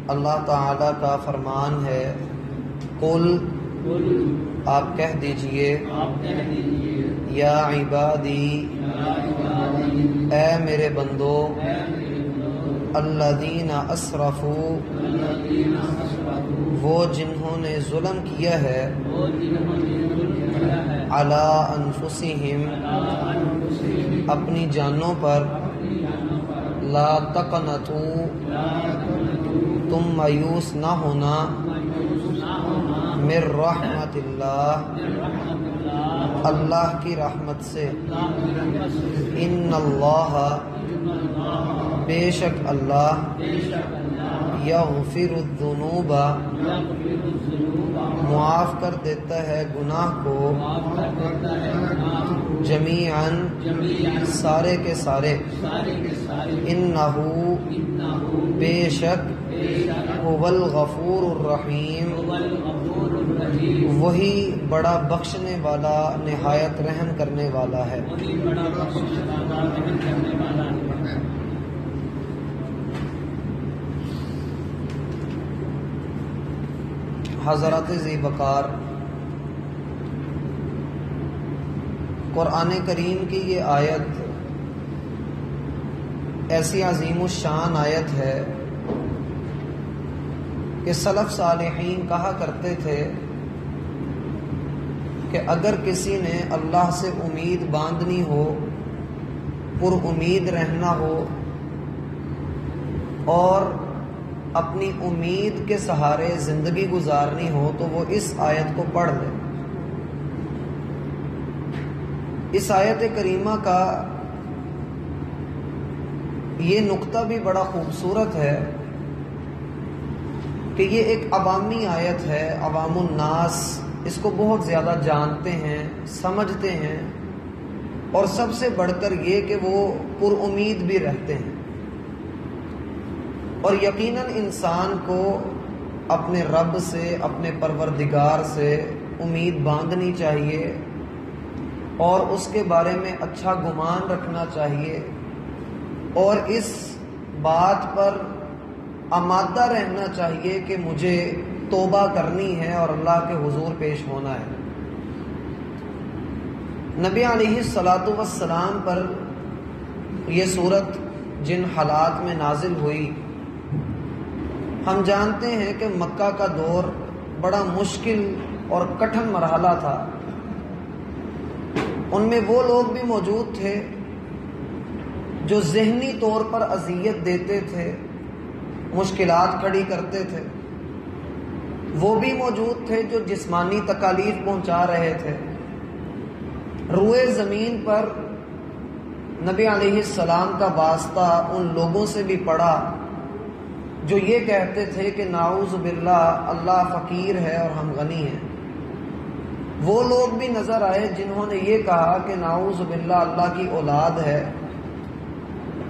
اللہ تعالیٰ کا فرمان ہے، قل آپ کہہ دیجئے، یا عبادی اے میرے بندو، الذین اسرفوا وہ جنہوں نے ظلم کیا ہے، علی انفسہم اپنی جانوں پر، لا تقنطوا تم مایوس نہ ہونا، من رحمت اللہ اللہ کی رحمت سے، ان اللہ بے شک اللہ، یغفر الذنوب معاف کر دیتا ہے گناہ کو، جمیعاً سارے کے سارے، انہ بے شک، هو الغفور الرحیم وہی بڑا بخشنے والا نہایت رحم کرنے والا ہے۔ حضرات ذی وقار، قرآن کریم کی یہ آیت ایسی عظیم الشان آیت ہے کہ سلف صالحین کہا کرتے تھے کہ اگر کسی نے اللہ سے امید باندھنی ہو، پر امید رہنا ہو اور اپنی امید کے سہارے زندگی گزارنی ہو تو وہ اس آیت کو پڑھ لے۔ اس آیت کریمہ کا یہ نقطہ بھی بڑا خوبصورت ہے کہ یہ ایک عوامی آیت ہے، عوام الناس اس کو بہت زیادہ جانتے ہیں، سمجھتے ہیں، اور سب سے بڑھ کر یہ کہ وہ پر امید بھی رہتے ہیں۔ اور یقیناً انسان کو اپنے رب سے، اپنے پروردگار سے امید باندھنی چاہیے اور اس کے بارے میں اچھا گمان رکھنا چاہیے، اور اس بات پر آمادہ رہنا چاہیے کہ مجھے توبہ کرنی ہے اور اللہ کے حضور پیش ہونا ہے۔ نبی علیہ الصلاۃ والسلام پر یہ صورت جن حالات میں نازل ہوئی، ہم جانتے ہیں کہ مکہ کا دور بڑا مشکل اور کٹھن مرحلہ تھا۔ ان میں وہ لوگ بھی موجود تھے جو ذہنی طور پر اذیت دیتے تھے، مشکلات کھڑی کرتے تھے، وہ بھی موجود تھے جو جسمانی تکالیف پہنچا رہے تھے۔ روئے زمین پر نبی علیہ السلام کا واسطہ ان لوگوں سے بھی پڑا جو یہ کہتے تھے کہ نعوذ باللہ اللہ فقیر ہے اور ہم غنی ہیں۔ وہ لوگ بھی نظر آئے جنہوں نے یہ کہا کہ نعوذ باللہ اللہ کی اولاد ہے،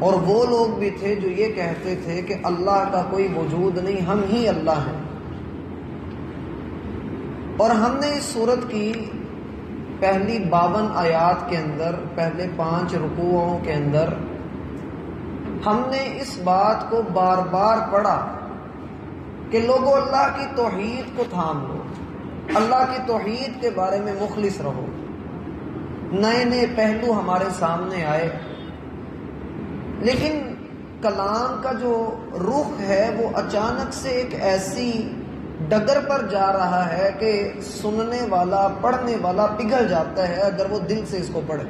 اور وہ لوگ بھی تھے جو یہ کہتے تھے کہ اللہ کا کوئی وجود نہیں، ہم ہی اللہ ہیں۔ اور ہم نے اس سورت کی پہلی 52 آیات کے اندر، پہلے 5 رکوعوں کے اندر ہم نے اس بات کو بار بار پڑھا کہ لوگوں اللہ کی توحید کو تھام لو، اللہ کی توحید کے بارے میں مخلص رہو۔ نئے نئے پہلو ہمارے سامنے آئے، لیکن کلام کا جو رخ ہے وہ اچانک سے ایک ایسی ڈگر پر جا رہا ہے کہ سننے والا، پڑھنے والا پگھل جاتا ہے اگر وہ دل سے اس کو پڑھے۔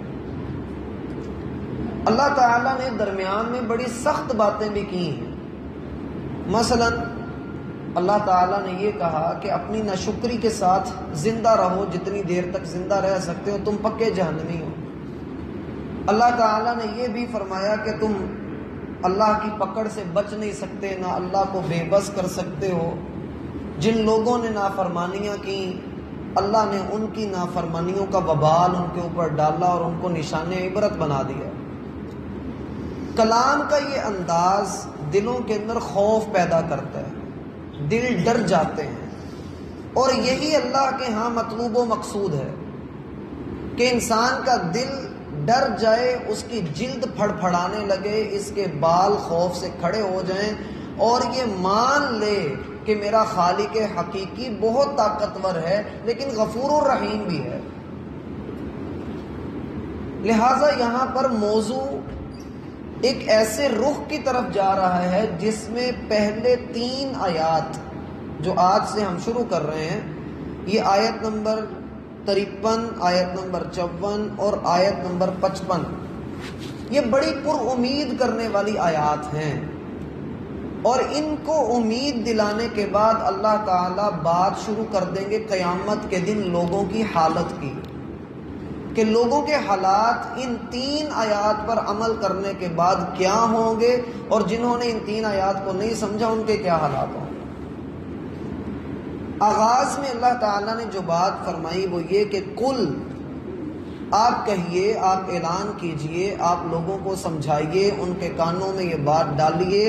اللہ تعالیٰ نے درمیان میں بڑی سخت باتیں بھی کی ہیں۔ مثلا اللہ تعالیٰ نے یہ کہا کہ اپنی ناشکری کے ساتھ زندہ رہو، جتنی دیر تک زندہ رہ سکتے ہو، تم پکے جہنمی ہو۔ اللہ تعالیٰ نے یہ بھی فرمایا کہ تم اللہ کی پکڑ سے بچ نہیں سکتے، نہ اللہ کو بے بس کر سکتے ہو۔ جن لوگوں نے نافرمانیاں کی، اللہ نے ان کی نافرمانیوں کا وبال ان کے اوپر ڈالا اور ان کو نشان عبرت بنا دیا۔ کلام کا یہ انداز دلوں کے اندر خوف پیدا کرتا ہے، دل ڈر جاتے ہیں، اور یہی اللہ کے ہاں مطلوب و مقصود ہے کہ انسان کا دل ڈر جائے، اس کی جلد پھڑ پھڑانے لگے، اس کے بال خوف سے کھڑے ہو جائیں، اور یہ مان لے کہ میرا خالق حقیقی بہت طاقتور ہے لیکن غفور الرحیم بھی ہے۔ لہٰذا یہاں پر موضوع ایک ایسے رخ کی طرف جا رہا ہے جس میں پہلے 3 آیات جو آج سے ہم شروع کر رہے ہیں، یہ آیت نمبر 53، آیت نمبر 54 اور آیت نمبر 55، یہ بڑی پر امید کرنے والی آیات ہیں، اور ان کو امید دلانے کے بعد اللہ تعالیٰ بات شروع کر دیں گے قیامت کے دن لوگوں کی حالت کی، کہ لوگوں کے حالات ان 3 آیات پر عمل کرنے کے بعد کیا ہوں گے، اور جنہوں نے ان 3 آیات کو نہیں سمجھا ان کے کیا حالات ہوں گے۔ آغاز میں اللہ تعالیٰ نے جو بات فرمائی وہ یہ کہ کل، آپ کہیے، آپ اعلان کیجئے، آپ لوگوں کو سمجھائیے، ان کے کانوں میں یہ بات ڈالیے،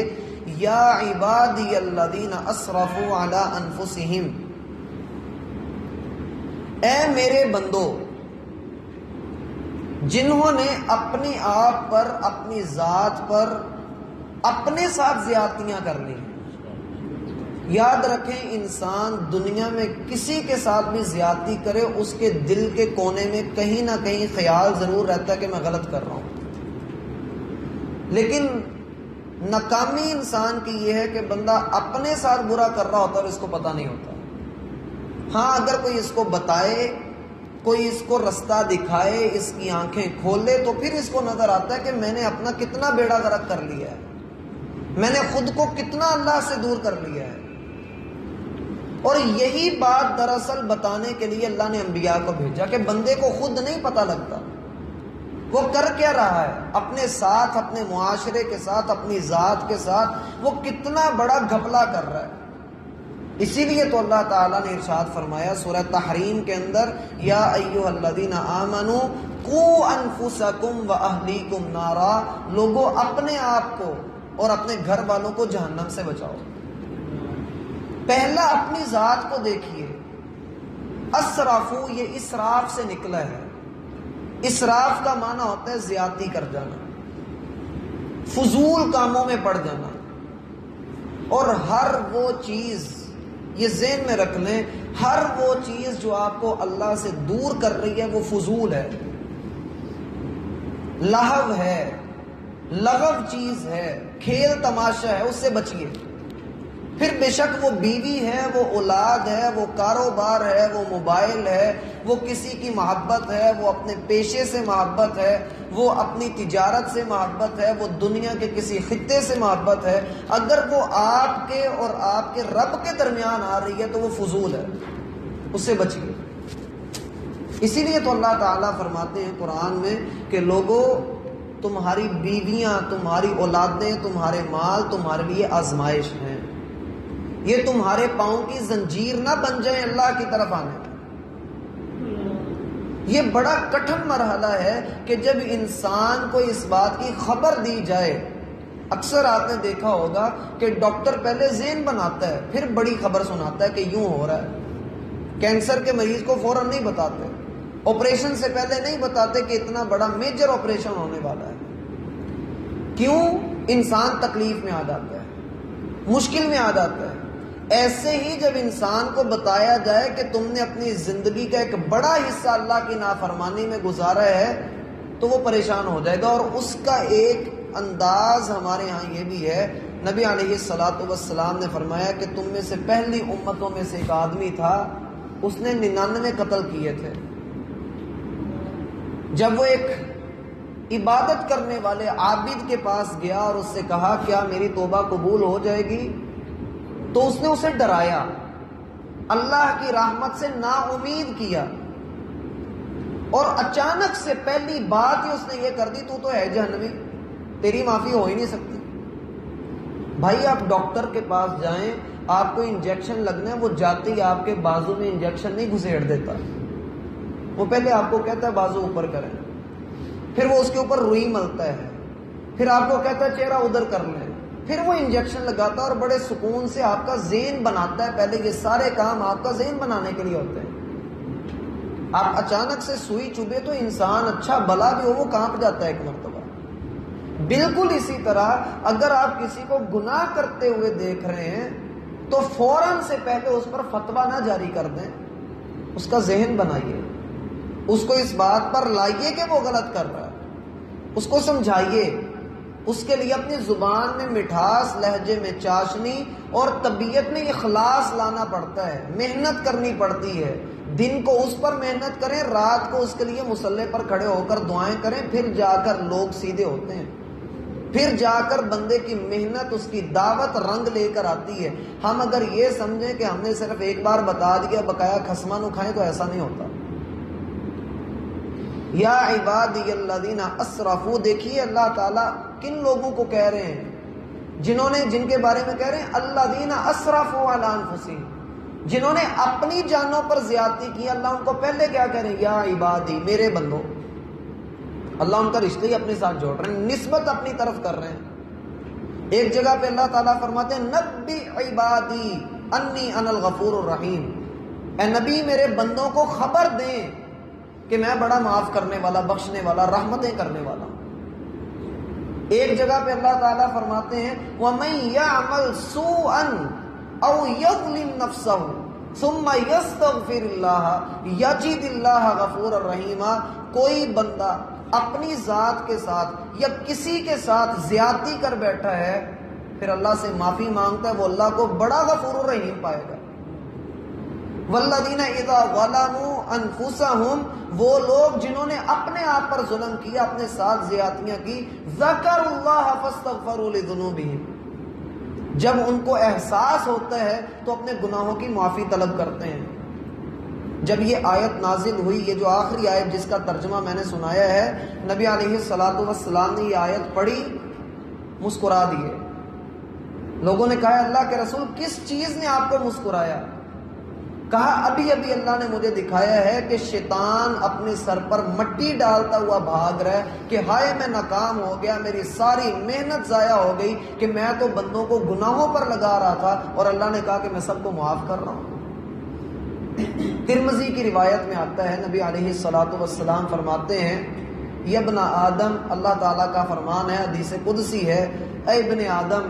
یا عبادی الذین اسرفوا علی انفسہم، اے میرے بندو جنہوں نے اپنے آپ پر، اپنی ذات پر، اپنے ساتھ زیادتیاں کر لی۔ یاد رکھیں، انسان دنیا میں کسی کے ساتھ بھی زیادتی کرے، اس کے دل کے کونے میں کہیں نہ کہیں خیال ضرور رہتا ہے کہ میں غلط کر رہا ہوں، لیکن ناکامی انسان کی یہ ہے کہ بندہ اپنے ساتھ برا کر رہا ہوتا ہے اور اس کو پتہ نہیں ہوتا۔ ہاں، اگر کوئی اس کو بتائے، کوئی اس کو رستہ دکھائے، اس کی آنکھیں کھولے، تو پھر اس کو نظر آتا ہے کہ میں نے اپنا کتنا بیڑا غرق کر لیا ہے، میں نے خود کو کتنا اللہ سے دور کر لیا ہے۔ اور یہی بات دراصل بتانے کے لیے اللہ نے انبیاء کو بھیجا کہ بندے کو خود نہیں پتہ لگتا وہ کر کیا رہا ہے، اپنے ساتھ، اپنے معاشرے کے ساتھ، اپنی ذات کے ساتھ وہ کتنا بڑا گھپلا کر رہا ہے۔ اسی لیے تو اللہ تعالیٰ نے ارشاد فرمایا سورہ تحریم کے اندر، یا ایھا الذین آمنوا قوا انفسکم واہلیکم نارا، لوگوں اپنے آپ کو اور اپنے گھر والوں کو جہنم سے بچاؤ۔ پہلا اپنی ذات کو دیکھیے۔ اسرافو، یہ اسراف سے نکلا ہے۔ اسراف کا معنی ہوتا ہے زیادتی کر جانا، فضول کاموں میں پڑ جانا، اور ہر وہ چیز، یہ ذہن میں رکھ لیں، ہر وہ چیز جو آپ کو اللہ سے دور کر رہی ہے وہ فضول ہے، لہو ہے، لغو چیز ہے، کھیل تماشا ہے، اس سے بچیے۔ پھر بے شک وہ بیوی ہے، وہ اولاد ہے، وہ کاروبار ہے، وہ موبائل ہے، وہ کسی کی محبت ہے، وہ اپنے پیشے سے محبت ہے، وہ اپنی تجارت سے محبت ہے، وہ دنیا کے کسی خطے سے محبت ہے، اگر وہ آپ کے اور آپ کے رب کے درمیان آ رہی ہے تو وہ فضول ہے، اس سے بچیے۔ اسی لیے تو اللہ تعالیٰ فرماتے ہیں قرآن میں کہ لوگوں، تمہاری بیویاں، تمہاری اولادیں، تمہارے مال تمہارے لیے آزمائش ہیں، یہ تمہارے پاؤں کی زنجیر نہ بن جائیں اللہ کی طرف آنے میں۔ یہ بڑا کٹھن مرحلہ ہے کہ جب انسان کو اس بات کی خبر دی جائے۔ اکثر آپ نے دیکھا ہوگا کہ ڈاکٹر پہلے ذہن بناتا ہے، پھر بڑی خبر سناتا ہے کہ یوں ہو رہا ہے۔ کینسر کے مریض کو فوراً نہیں بتاتے، آپریشن سے پہلے نہیں بتاتے کہ اتنا بڑا میجر آپریشن ہونے والا ہے۔ کیوں؟ انسان تکلیف میں آ جاتا ہے، مشکل میں آ جاتا ہے۔ ایسے ہی جب انسان کو بتایا جائے کہ تم نے اپنی زندگی کا ایک بڑا حصہ اللہ کی نافرمانی میں گزارا ہے تو وہ پریشان ہو جائے گا۔ اور اس کا ایک انداز ہمارے ہاں یہ بھی ہے، نبی علیہ الصلوۃ والسلام نے فرمایا کہ تم میں سے پہلی امتوں میں سے ایک آدمی تھا، اس نے 99 قتل کیے تھے۔ جب وہ ایک عبادت کرنے والے عابد کے پاس گیا اور اس سے کہا کیا میری توبہ قبول ہو جائے گی، تو اس نے اسے ڈرایا، اللہ کی رحمت سے نا امید کیا، اور اچانک سے پہلی بات ہی اس نے یہ کر دی، تو ہے جہنمی، تیری معافی ہو ہی نہیں سکتی۔ بھائی آپ ڈاکٹر کے پاس جائیں، آپ کو انجیکشن لگنا ہے، وہ جاتے ہی آپ کے بازو میں انجیکشن نہیں گھسیڑ دیتا، وہ پہلے آپ کو کہتا ہے بازو اوپر کریں، پھر وہ اس کے اوپر روئی ملتا ہے، پھر آپ کو کہتا ہے چہرہ ادھر کر لیں، پھر وہ انجیکشن لگاتا ہے اور بڑے سکون سے آپ کا ذہن بناتا ہے۔ پہلے یہ سارے کام آپ کا ذہن بنانے کے لیے ہوتے ہیں۔ آپ اچانک سے سوئی چبھے تو انسان اچھا بھلا بھی ہو وہ کانپ جاتا ہے ایک مرتبہ، بالکل اسی طرح اگر آپ کسی کو گناہ کرتے ہوئے دیکھ رہے ہیں تو فوراً سے پہلے اس پر فتویٰ نہ جاری کر دیں، اس کا ذہن بنائیے، اس کو اس بات پر لائیے کہ وہ غلط کر رہا ہے، اس کو سمجھائیے، اس کے لیے اپنی زبان میں مٹھاس، لہجے میں چاشنی اور طبیعت میں اخلاص لانا پڑتا ہے، محنت کرنی پڑتی ہے۔ دن کو اس پر محنت کریں، رات کو اس کے لیے مصلی پر کھڑے ہو کر دعائیں کریں، پھر جا کر لوگ سیدھے ہوتے ہیں، پھر جا کر بندے کی محنت، اس کی دعوت رنگ لے کر آتی ہے۔ ہم اگر یہ سمجھیں کہ ہم نے صرف ایک بار بتا دیا بقایا خسمہ نو کھائیں تو ایسا نہیں ہوتا۔ یا عبادی الذین اسرفوا، دیکھیے اللہ تعالیٰ کن لوگوں کو کہہ رہے ہیں، جن کے بارے میں کہہ رہے ہیں الذین اسرفوا علی انفسہم، جنہوں نے اپنی جانوں پر زیادتی کی۔ اللہ ان کو پہلے کیا کہہ رہے ہیں؟ یا عبادی، میرے بندو۔ اللہ ان کا رشتہ ہی اپنے ساتھ جوڑ رہے ہیں، نسبت اپنی طرف کر رہے ہیں۔ ایک جگہ پہ اللہ تعالیٰ فرماتے ہیں نبی عبادی انی انا الغفور الرحیم، اے نبی میرے بندوں کو خبر دیں کہ میں بڑا معاف کرنے والا، بخشنے والا، رحمتیں کرنے والا ہوں۔ ایک جگہ پہ اللہ تعالیٰ فرماتے ہیں وَمَن يَعْمَلْ سُوءًا أَوْ يَظْلِمْ نَفْسَهُ ثُمَّ يَسْتَغْفِرِ اللَّهَ يَجِدِ اللَّهَ غَفُورًا رَحِيمًا، کوئی بندہ اپنی ذات کے ساتھ یا کسی کے ساتھ زیادتی کر بیٹھا ہے، پھر اللہ سے معافی مانگتا ہے، وہ اللہ کو بڑا غفور الرحیم پائے گا۔ والذین اذا ظلموا انفسهم، وہ لوگ جنہوں نے اپنے آپ پر ظلم کیا، اپنے ساتھ زیادتیاں کی، ذکروا اللہ فاستغفروا لذنوبہم، جب ان کو احساس ہوتا ہے تو اپنے گناہوں کی معافی طلب کرتے ہیں۔ جب یہ آیت نازل ہوئی، یہ جو آخری آیت جس کا ترجمہ میں نے سنایا ہے، نبی علیہ الصلوۃ والسلام نے یہ آیت پڑھی، مسکرا دیے۔ لوگوں نے کہا اللہ کے رسول کس چیز نے آپ کو مسکرایا؟ کہا ابھی ابھی اللہ نے مجھے دکھایا ہے کہ شیطان اپنے سر پر مٹی ڈالتا ہوا بھاگ رہا ہے کہ ہائے میں ناکام ہو گیا، میری ساری محنت ضائع ہو گئی، کہ میں تو بندوں کو گناہوں پر لگا رہا تھا اور اللہ نے کہا کہ میں سب کو معاف کر رہا ہوں۔ ترمذی کی روایت میں آتا ہے نبی علیہ الصلوۃ والسلام فرماتے ہیں یا ابن آدم، اللہ تعالیٰ کا فرمان ہے، حدیث قدسی ہے، اے ابن آدم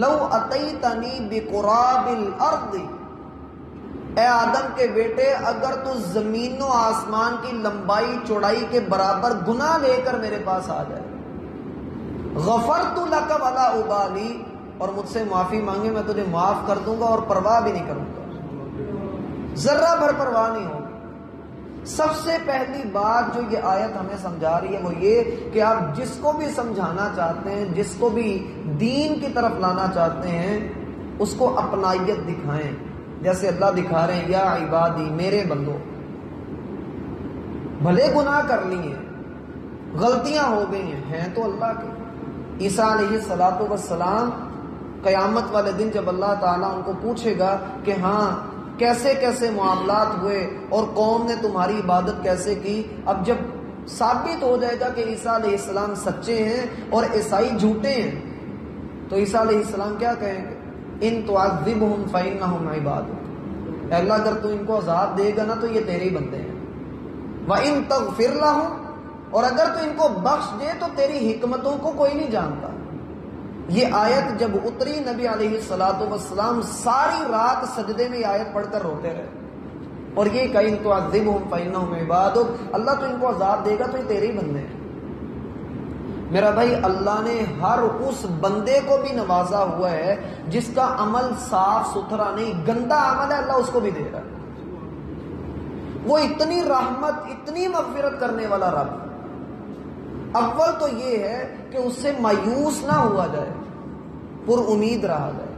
لو اتیتنی بقراب الارض، اے آدم کے بیٹے اگر تو زمین و آسمان کی لمبائی چوڑائی کے برابر گناہ لے کر میرے پاس آ جائے، غفرت لک ولا ابالی، اور مجھ سے معافی مانگے میں تجھے معاف کر دوں گا اور پرواہ بھی نہیں کروں گا، ذرہ بھر پرواہ نہیں ہوگی۔ سب سے پہلی بات جو یہ آیت ہمیں سمجھا رہی ہے وہ یہ کہ آپ جس کو بھی سمجھانا چاہتے ہیں، جس کو بھی دین کی طرف لانا چاہتے ہیں، اس کو اپنائیت دکھائیں، جیسے اللہ دکھا رہے ہیں یا عبادی، میرے بندو۔ بھلے گناہ کر لیے، غلطیاں ہو گئی ہیں تو اللہ کے۔ عیسیٰ علیہ الصلوۃ والسلام قیامت والے دن جب اللہ تعالیٰ ان کو پوچھے گا کہ ہاں کیسے کیسے معاملات ہوئے اور قوم نے تمہاری عبادت کیسے کی، اب جب ثابت ہو جائے گا کہ عیسیٰ علیہ السلام سچے ہیں اور عیسائی جھوٹے ہیں، تو عیسیٰ علیہ السلام کیا کہیں گے؟ ان تعذبہم فإنہم عبادک، اے اللہ اگر تو ان کو عذاب دے گا نا تو یہ تیرے ہی بندے ہیں، وإن تغفر لہم، اور اگر تو ان کو بخش دے تو تیری حکمتوں کو کوئی نہیں جانتا۔ یہ آیت جب اتری نبی علیہ الصلوۃ والسلام ساری رات سجدے میں یہ آیت پڑھ کر روتے رہے، اور یہ کہ ان تعذبہم فإنہم عبادک، اللہ تو ان کو عذاب دے گا تو یہ تیرے ہی بندے ہیں۔ میرا بھائی اللہ نے ہر اس بندے کو بھی نوازا ہوا ہے جس کا عمل صاف ستھرا نہیں، گندا عمل ہے، اللہ اس کو بھی دے رہا ہے۔ وہ اتنی رحمت، اتنی مغفرت کرنے والا رب۔ اول تو یہ ہے کہ اس سے مایوس نہ ہوا جائے، پر امید رہا جائے،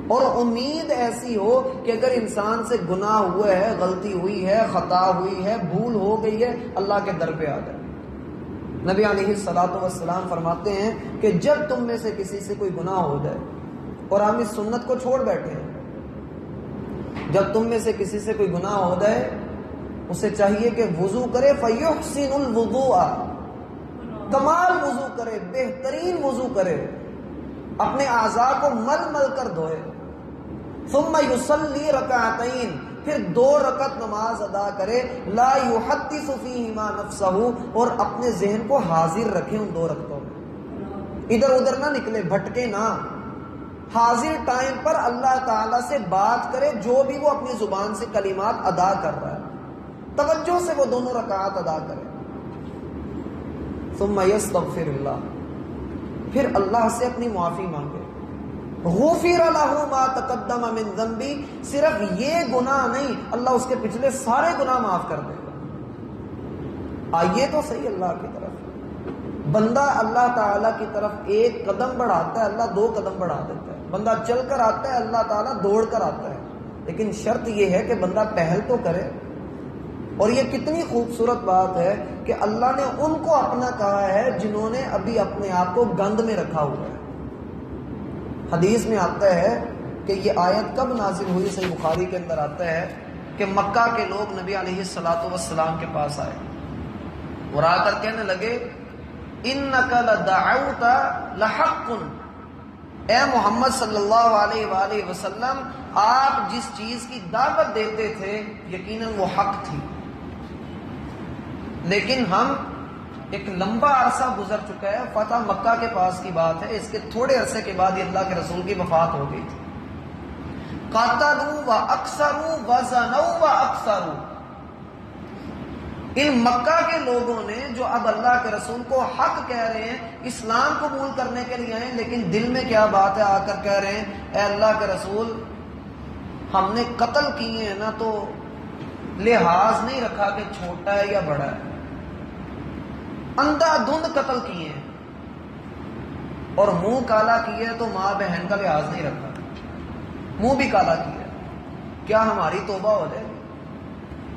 اور امید ایسی ہو کہ اگر انسان سے گناہ ہوا ہے، غلطی ہوئی ہے، خطا ہوئی ہے، بھول ہو گئی ہے، اللہ کے در پہ آ جائے۔ نبی علیہ الصلوۃ والسلام فرماتے ہیں کہ جب تم میں سے کسی سے کوئی گناہ ہو جائے، اور ہم اس سنت کو چھوڑ بیٹھے ہیں، جب تم میں سے کسی سے کوئی گناہ ہو جائے اسے چاہیے کہ وضو کرے، فَيُحْسِنُ الْوُضُوءَ، کمال وضو کرے، بہترین وضو کرے، اپنے اعضاء کو مل مل کر دھوئے، ثم يصلي رکعتین، پھر 2 رکعت نماز ادا کرے، لا یحدث فیہما نفسہ، اور اپنے ذہن کو حاضر رکھے ان 2 رکعتوں میں، ادھر ادھر نہ نکلے، بھٹکے نہ، حاضر ٹائم پر اللہ تعالیٰ سے بات کرے، جو بھی وہ اپنی زبان سے کلمات ادا کر رہا ہے توجہ سے وہ 2 رکعات ادا کرے۔ ثم یستغفر اللہ، پھر اللہ سے اپنی معافی مانگے، غفر لہ ما تقدم من ذنبی، صرف یہ گناہ نہیں، اللہ اس کے پچھلے سارے گناہ معاف کر دے گا۔ آئیے تو صحیح اللہ کی طرف، بندہ اللہ تعالیٰ کی طرف 1 قدم بڑھاتا ہے، اللہ 2 قدم بڑھا دیتا ہے، بندہ چل کر آتا ہے، اللہ تعالیٰ دوڑ کر آتا ہے، لیکن شرط یہ ہے کہ بندہ پہل تو کرے۔ اور یہ کتنی خوبصورت بات ہے کہ اللہ نے ان کو اپنا کہا ہے جنہوں نے ابھی اپنے آپ کو گند میں رکھا ہوا ہے۔ حدیث میں آتا ہے کہ یہ آیت کب نازل ہوئی، صحیح بخاری کے اندر آتا ہے کہ مکہ کے لوگ نبی علیہ الصلوۃ والسلام کے پاس آئے اور آ کر کہنے لگے انک لدعوت لحق، اے محمد صلی اللہ علیہ وآلہ وسلم، آپ جس چیز کی دعوت دیتے تھے یقیناً وہ حق تھی، لیکن ہم ایک لمبا عرصہ گزر چکا ہے، فتح مکہ کے پاس کی بات ہے، اس کے تھوڑے عرصے کے بعد یہ اللہ کے رسول کی وفات ہو گئی تھی۔ قاتلوا واکثروا وزنوا واکثروا، ان مکہ کے لوگوں نے جو اب اللہ کے رسول کو حق کہہ رہے ہیں، اسلام قبول کرنے کے لیے آئے، لیکن دل میں کیا بات ہے، آ کر کہہ رہے ہیں اے اللہ کے رسول، ہم نے قتل کیے ہیں نا تو لحاظ نہیں رکھا کہ چھوٹا ہے یا بڑا ہے، اندھا دھند قتل کیے ہیں، اور منہ کالا کیا ہے تو ماں بہن کا لحاظ نہیں رکھا، منہ بھی کالا کیا ہے، کیا ہماری توبہ ہو جائے گی؟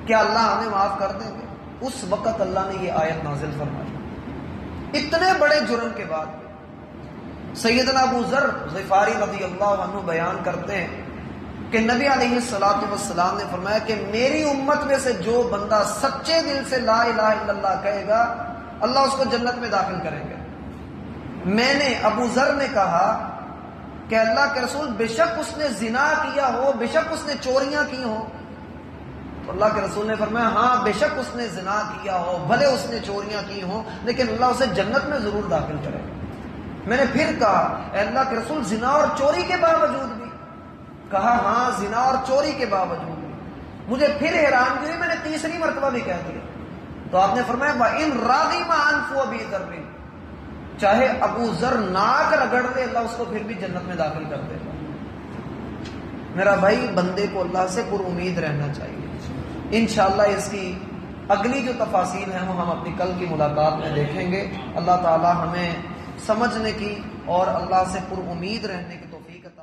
کیا اللہ ہمیں معاف کر دیں گے؟ اس وقت اللہ نے یہ آیت نازل فرمائی۔ اتنے بڑے جرم کے بعد سیدنا ابو ذر غفاری رضی اللہ عنہ بیان کرتے ہیں کہ نبی علیہ الصلوۃ والسلام نے فرمایا کہ میری امت میں سے جو بندہ سچے دل سے لا الہ الا اللہ کہے گا، اللہ اس کو جنت میں داخل کریں گے۔ میں نے ابو ذر نے کہا کہ اللہ کے رسول، بے شک اس نے زنا کیا ہو، بے شک اس نے چوریاں کی ہوں، تو اللہ کے رسول نے فرمایا ہاں بے شک اس نے زنا کیا ہو، بھلے اس نے چوریاں کی ہوں، لیکن اللہ اسے جنت میں ضرور داخل کرے گا۔ میں نے پھر کہا اے اللہ کے رسول، زنا اور چوری کے باوجود بھی؟ کہا ہاں زنا اور چوری کے باوجود بھی۔ مجھے پھر حیرانگی ہوئی، میں نے تیسری مرتبہ بھی کہہ دیا، تو آپ نے فرمایا وَإِن رَغِمَ أَنْفُ أَبِي ذَرٍ، چاہے ابو ذر ناک رگڑ لے، اللہ اس کو پھر بھی جنت میں داخل کر دے گا۔ میرا بھائی، بندے کو اللہ سے پر امید رہنا چاہیے۔ انشاءاللہ اس کی اگلی جو تفاصیل ہیں وہ ہم اپنی کل کی ملاقات میں دیکھیں گے۔ اللہ تعالی ہمیں سمجھنے کی اور اللہ سے پر امید رہنے کی